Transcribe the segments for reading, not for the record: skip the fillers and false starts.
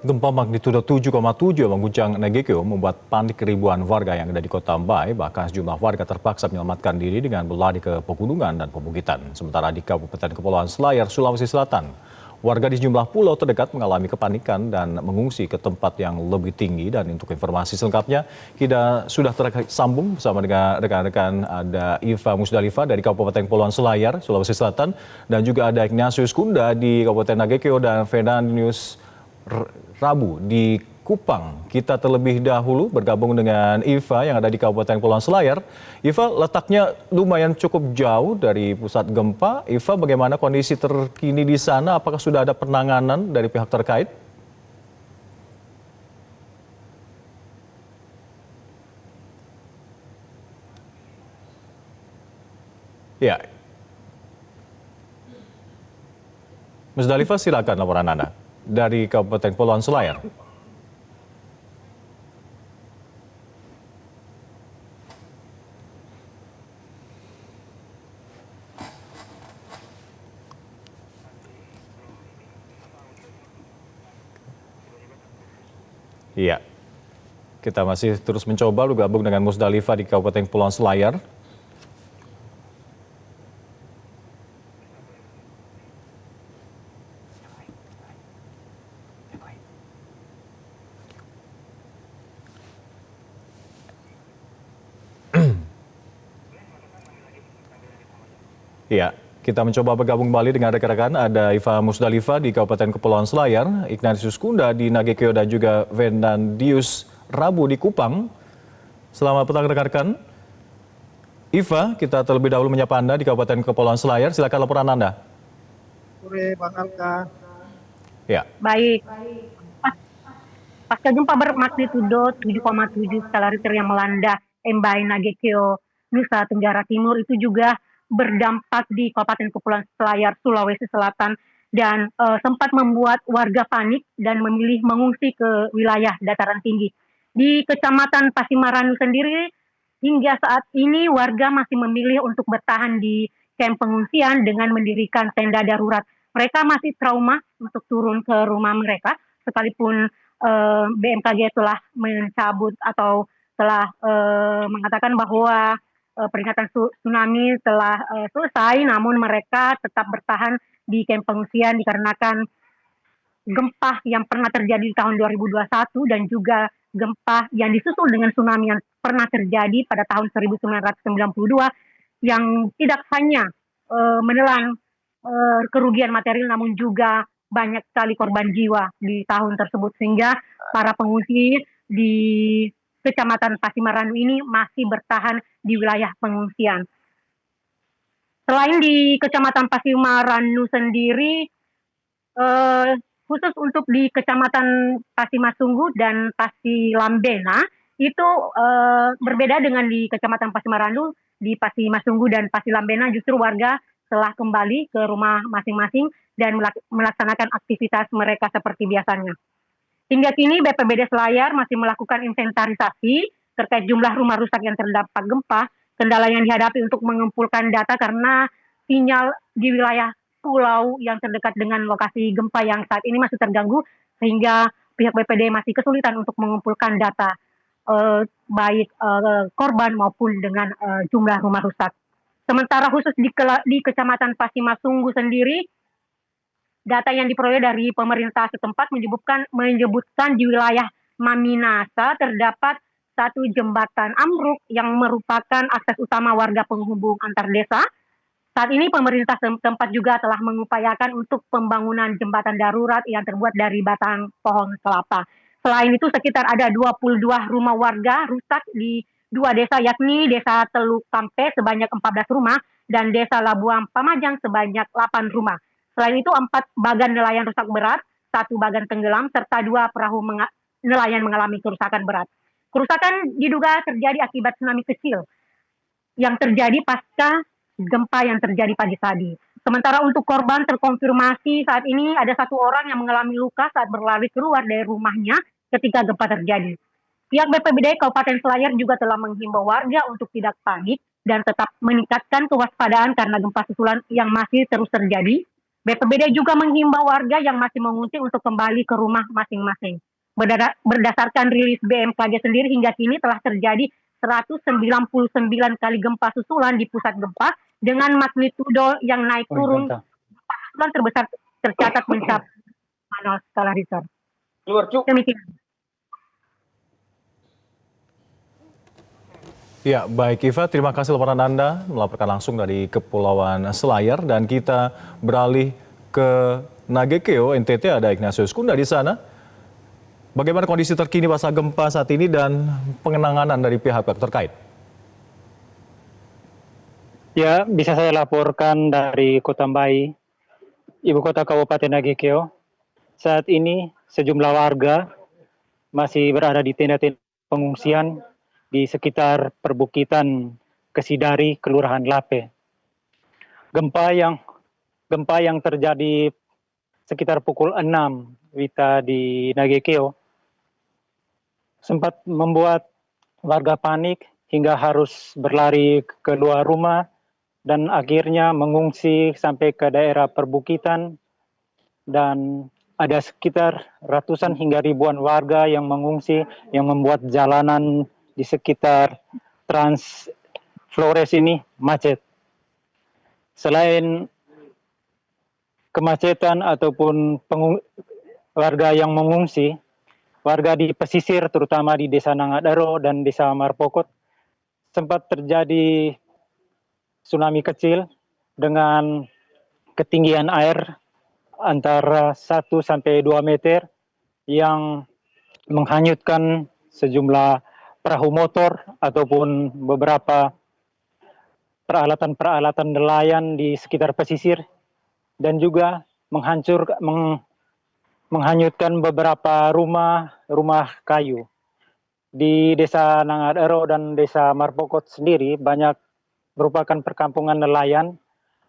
Gempa magnitudo 7,7 yang mengguncang Nagekeo membuat panik ribuan warga yang ada di kota Mbae, bahkan sejumlah warga terpaksa menyelamatkan diri dengan berlari ke pegunungan dan pebukitan. Sementara di Kabupaten Kepulauan Selayar, Sulawesi Selatan, warga di sejumlah pulau terdekat mengalami kepanikan dan mengungsi ke tempat yang lebih tinggi. Dan untuk informasi selengkapnya, kita sudah tersambung bersama dengan rekan-rekan, ada Iva Musdalifa dari Kabupaten Kepulauan Selayar, Sulawesi Selatan, dan juga ada Ignatius Kunda di Kabupaten Nagekeo dan Fernandinus Rabu di Kupang. Kita terlebih dahulu bergabung dengan Iva yang ada di Kabupaten Kepulauan Selayar. Iva, letaknya lumayan cukup jauh dari pusat gempa. Iva, bagaimana kondisi terkini di sana? Apakah sudah ada penanganan dari pihak terkait? Ya, Musdalifah, silakan laporan Anda dari Kabupaten Kepulauan Selayar. Iya, kita masih terus mencoba bergabung dengan Musdalifah di Kabupaten Kepulauan Selayar. Iya, kita mencoba bergabung kembali dengan rekan-rekan. Ada Iva Musdalifa di Kabupaten Kepulauan Selayar, Ignatius Kunda di Nagekeo, dan juga Fernandius Rabu di Kupang. Selamat petang rekan-rekan. Iva, kita terlebih dahulu menyapa Anda di Kabupaten Kepulauan Selayar. Silakan laporan Anda. Sore, Bang Alka. Ya. Baik, pasca gempa bermagnitudo 7,7 skala Richter yang melanda Mbae Nagekeo, Nusa Tenggara Timur itu juga berdampak di Kabupaten Kepulauan Selayar, Sulawesi Selatan, dan sempat membuat warga panik dan memilih mengungsi ke wilayah dataran tinggi. Di Kecamatan Pasimaranu sendiri, hingga saat ini warga masih memilih untuk bertahan di kamp pengungsian dengan mendirikan tenda darurat. Mereka masih trauma untuk turun ke rumah mereka, sekalipun BMKG telah mencabut atau telah mengatakan bahwa peringatan tsunami telah selesai, namun mereka tetap bertahan di kamp pengungsian dikarenakan gempa yang pernah terjadi di tahun 2021 dan juga gempa yang disusul dengan tsunami yang pernah terjadi pada tahun 1992 yang tidak hanya menelan kerugian material namun juga banyak sekali korban jiwa di tahun tersebut, sehingga para pengungsi di Kecamatan Pasimaranu ini masih bertahan di wilayah pengungsian. Selain di Kecamatan Pasimaranu sendiri, khusus untuk di Kecamatan Pasimasunggu dan Pasilambena itu berbeda dengan di Kecamatan Pasimaranu. Di Pasimasunggu dan Pasilambena justru warga telah kembali ke rumah masing-masing dan melaksanakan aktivitas mereka seperti biasanya. Hingga kini BPBD Selayar masih melakukan inventarisasi terkait jumlah rumah rusak yang terdampak gempa. Kendala yang dihadapi untuk mengumpulkan data karena sinyal di wilayah pulau yang terdekat dengan lokasi gempa yang saat ini masih terganggu, sehingga pihak BPD masih kesulitan untuk mengumpulkan data baik korban maupun dengan jumlah rumah rusak. Sementara khusus di Kecamatan Pasimasunggu sendiri, data yang diperoleh dari pemerintah setempat menyebutkan di wilayah Maminasa terdapat satu jembatan ambruk yang merupakan akses utama warga penghubung antar desa. Saat ini pemerintah setempat juga telah mengupayakan untuk pembangunan jembatan darurat yang terbuat dari batang pohon kelapa. Selain itu sekitar ada 22 rumah warga rusak di dua desa, yakni Desa Teluk Kampe sebanyak 14 rumah dan Desa Labuang Pamajang sebanyak 8 rumah. Selain itu 4 bagan nelayan rusak berat, 1 bagan tenggelam, serta 2 perahu nelayan mengalami kerusakan berat. Kerusakan diduga terjadi akibat tsunami kecil yang terjadi pasca gempa yang terjadi pagi tadi. Sementara untuk korban terkonfirmasi saat ini ada 1 orang yang mengalami luka saat berlari keluar dari rumahnya ketika gempa terjadi. Pihak BPBD Kabupaten Selayar juga telah menghimbau warga untuk tidak panik dan tetap meningkatkan kewaspadaan karena gempa susulan yang masih terus terjadi. BPBD juga menghimbau warga yang masih mengungsi untuk kembali ke rumah masing-masing. Berdasarkan rilis BMKG sendiri hingga kini telah terjadi 199 kali gempa susulan di pusat gempa dengan magnitudo yang naik turun susulan terbesar tercatat mencapai 0 skala Richter. Demikian. Ya, baik Iva, terima kasih laporan Anda melaporkan langsung dari Kepulauan Selayar dan kita beralih ke Nagekeo, NTT, ada Ignatius Kunda di sana. Bagaimana kondisi terkini pasca gempa saat ini dan pengenangan dari pihak terkait? Ya, bisa saya laporkan dari Kota Mbai, Ibu Kota Kabupaten Nagekeo. Saat ini sejumlah warga masih berada di tenda-tenda pengungsian di sekitar perbukitan Kesidari, Kelurahan Lape. Gempa yang terjadi sekitar pukul 6 WITA di Nagekeo sempat membuat warga panik hingga harus berlari keluar rumah dan akhirnya mengungsi sampai ke daerah perbukitan, dan ada sekitar ratusan hingga ribuan warga yang mengungsi, yang membuat jalanan di sekitar Trans Flores ini macet. Selain kemacetan ataupun warga yang mengungsi, warga di pesisir terutama di Desa Nangadaro dan Desa Marpokot sempat terjadi tsunami kecil dengan ketinggian air antara 1 sampai 2 meter yang menghanyutkan sejumlah perahu motor ataupun beberapa peralatan-peralatan nelayan di sekitar pesisir, dan juga menghanyutkan beberapa rumah kayu. Di Desa Nangadaro dan Desa Marpokot sendiri banyak merupakan perkampungan nelayan,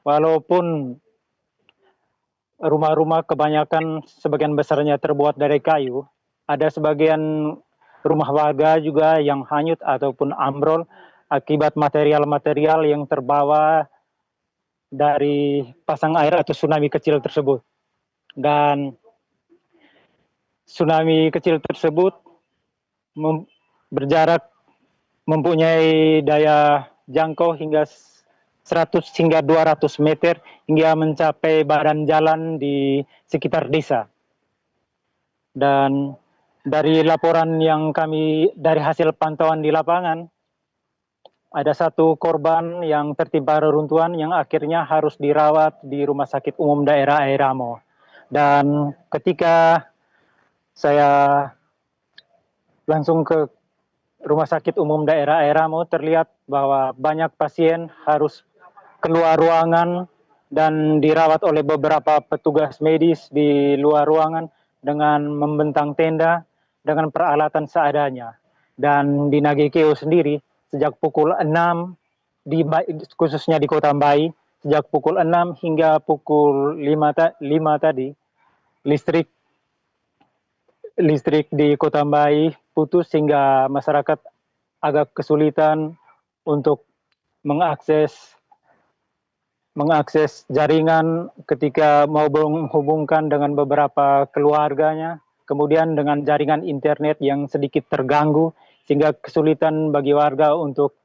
walaupun rumah-rumah kebanyakan sebagian besarnya terbuat dari kayu, ada sebagian rumah warga juga yang hanyut ataupun ambrol akibat material-material yang terbawa dari pasang air atau tsunami kecil tersebut. Dan tsunami kecil tersebut berjarak mempunyai daya jangkau hingga 100 hingga 200 meter hingga mencapai badan jalan di sekitar desa. Dan dari laporan yang dari hasil pantauan di lapangan, ada satu korban yang tertimpa reruntuhan yang akhirnya harus dirawat di Rumah Sakit Umum Daerah Airamo. Dan ketika saya langsung ke Rumah Sakit Umum Daerah Airamo, terlihat bahwa banyak pasien harus keluar ruangan dan dirawat oleh beberapa petugas medis di luar ruangan dengan membentang tenda dengan peralatan seadanya. Dan di Nagekeo sendiri, sejak pukul 6, khususnya di Kota Mbai, sejak pukul 6 hingga pukul 5 tadi, listrik di Kota Mbai putus sehingga masyarakat agak kesulitan untuk mengakses jaringan ketika mau menghubungkan dengan beberapa keluarganya, kemudian dengan jaringan internet yang sedikit terganggu, sehingga kesulitan bagi warga untuk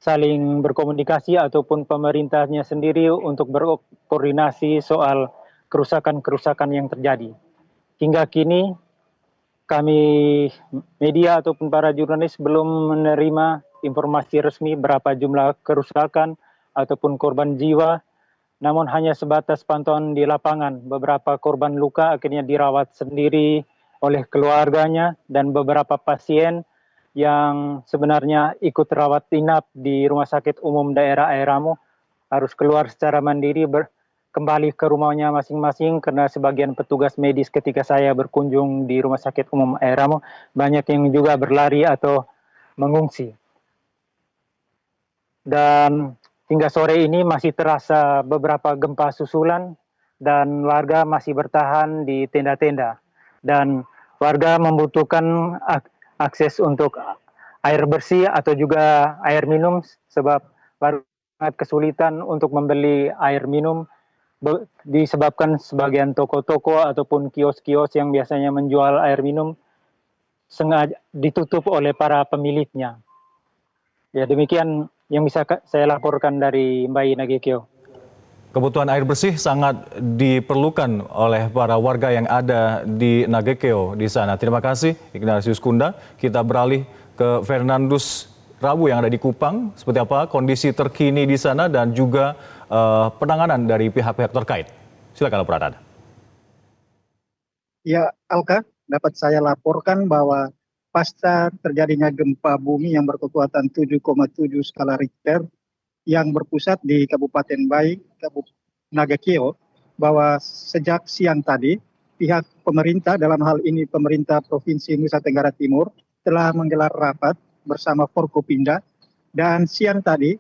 saling berkomunikasi ataupun pemerintahnya sendiri untuk berkoordinasi soal kerusakan-kerusakan yang terjadi. Hingga kini kami media ataupun para jurnalis belum menerima informasi resmi berapa jumlah kerusakan ataupun korban jiwa, namun hanya sebatas pantauan di lapangan. Beberapa korban luka akhirnya dirawat sendiri oleh keluarganya, dan beberapa pasien yang sebenarnya ikut rawat inap di Rumah Sakit Umum Daerah Airamo harus keluar secara mandiri kembali ke rumahnya masing-masing, karena sebagian petugas medis ketika saya berkunjung di Rumah Sakit Umum Airamo banyak yang juga berlari atau mengungsi. Dan hingga sore ini masih terasa beberapa gempa susulan dan warga masih bertahan di tenda-tenda. Dan warga membutuhkan akses untuk air bersih atau juga air minum, sebab warga sangat kesulitan untuk membeli air minum disebabkan sebagian toko-toko ataupun kios-kios yang biasanya menjual air minum sengaja ditutup oleh para pemiliknya. Ya, demikian yang bisa saya laporkan dari Mbak Ina Gekeo. Kebutuhan air bersih sangat diperlukan oleh para warga yang ada di Nagekeo di sana. Terima kasih Ignatius Kunda. Kita beralih ke Fernandus Rabu yang ada di Kupang. Seperti apa kondisi terkini di sana dan juga penanganan dari pihak-pihak terkait. Silakan laporan Anda. Ya, Alka, dapat saya laporkan bahwa pasca terjadinya gempa bumi yang berkekuatan 7,7 skala Richter yang berpusat di Kabupaten Bai, Nagekeo, bahwa sejak siang tadi pihak pemerintah, dalam hal ini pemerintah Provinsi Nusa Tenggara Timur, telah menggelar rapat bersama Forkopimda, dan siang tadi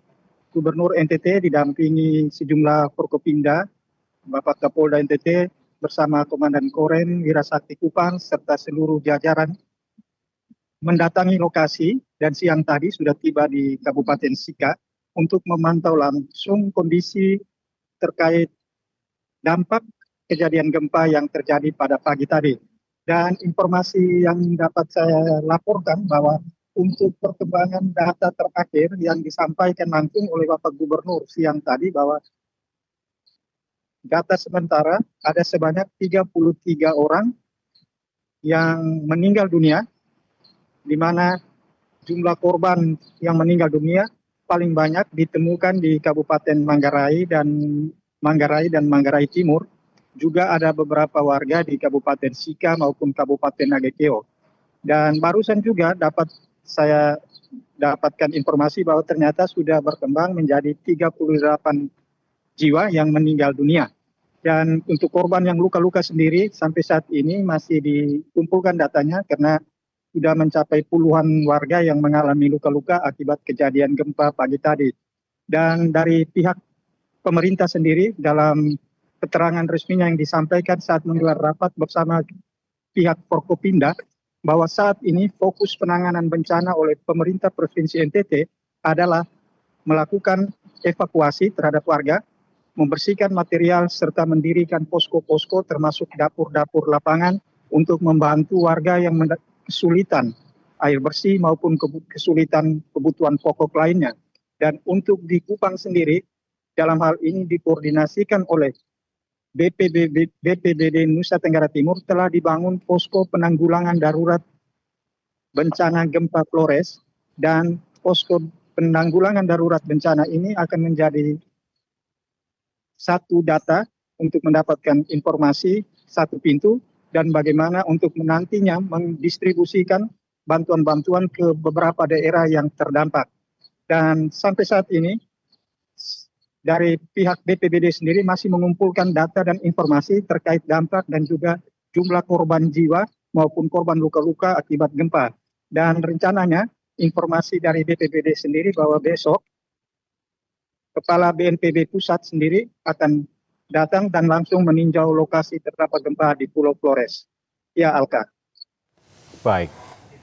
Gubernur NTT didampingi sejumlah Forkopimda, Bapak Kapolda NTT bersama Komandan Korem Wirasakti Kupang serta seluruh jajaran mendatangi lokasi dan siang tadi sudah tiba di Kabupaten Sika untuk memantau langsung kondisi terkait dampak kejadian gempa yang terjadi pada pagi tadi. Dan informasi yang dapat saya laporkan bahwa untuk perkembangan data terakhir yang disampaikan langsung oleh Bapak Gubernur siang tadi bahwa data sementara ada sebanyak 33 orang yang meninggal dunia, di mana jumlah korban yang meninggal dunia paling banyak ditemukan di Kabupaten Manggarai dan Manggarai Timur. Juga ada beberapa warga di Kabupaten Sika maupun Kabupaten Nagekeo. Dan barusan juga dapat saya dapatkan informasi bahwa ternyata sudah berkembang menjadi 38 jiwa yang meninggal dunia. Dan untuk korban yang luka-luka sendiri sampai saat ini masih dikumpulkan datanya karena sudah mencapai puluhan warga yang mengalami luka-luka akibat kejadian gempa pagi tadi. Dan dari pihak pemerintah sendiri dalam keterangan resminya yang disampaikan saat menggelar rapat bersama pihak Forkopimda, bahwa saat ini fokus penanganan bencana oleh pemerintah Provinsi NTT adalah melakukan evakuasi terhadap warga, membersihkan material serta mendirikan posko-posko termasuk dapur-dapur lapangan untuk membantu warga yang kesulitan air bersih maupun kesulitan kebutuhan pokok lainnya. Dan untuk di Kupang sendiri, dalam hal ini dikoordinasikan oleh BPBD Nusa Tenggara Timur telah dibangun posko penanggulangan darurat bencana gempa Flores, dan posko penanggulangan darurat bencana ini akan menjadi satu data untuk mendapatkan informasi, satu pintu, dan bagaimana untuk menantinya mendistribusikan bantuan-bantuan ke beberapa daerah yang terdampak. Dan sampai saat ini dari pihak BPBD sendiri masih mengumpulkan data dan informasi terkait dampak dan juga jumlah korban jiwa maupun korban luka-luka akibat gempa. Dan rencananya informasi dari BPBD sendiri bahwa besok Kepala BNPB Pusat sendiri akan datang dan langsung meninjau lokasi terdampak gempa di Pulau Flores. Ya, Alka. Baik.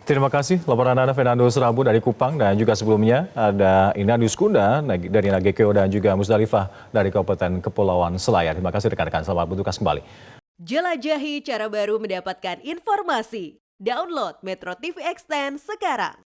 Terima kasih laporan Anda Fernandus Rabu dari Kupang, dan juga sebelumnya ada Ignatius Kunda dari Nagekeo dan juga Musdalifah dari Kabupaten Kepulauan Selayar. Terima kasih rekan-rekan, selamat bertugas kembali. Jelajahi cara baru mendapatkan informasi. Download Metro TV Extend sekarang.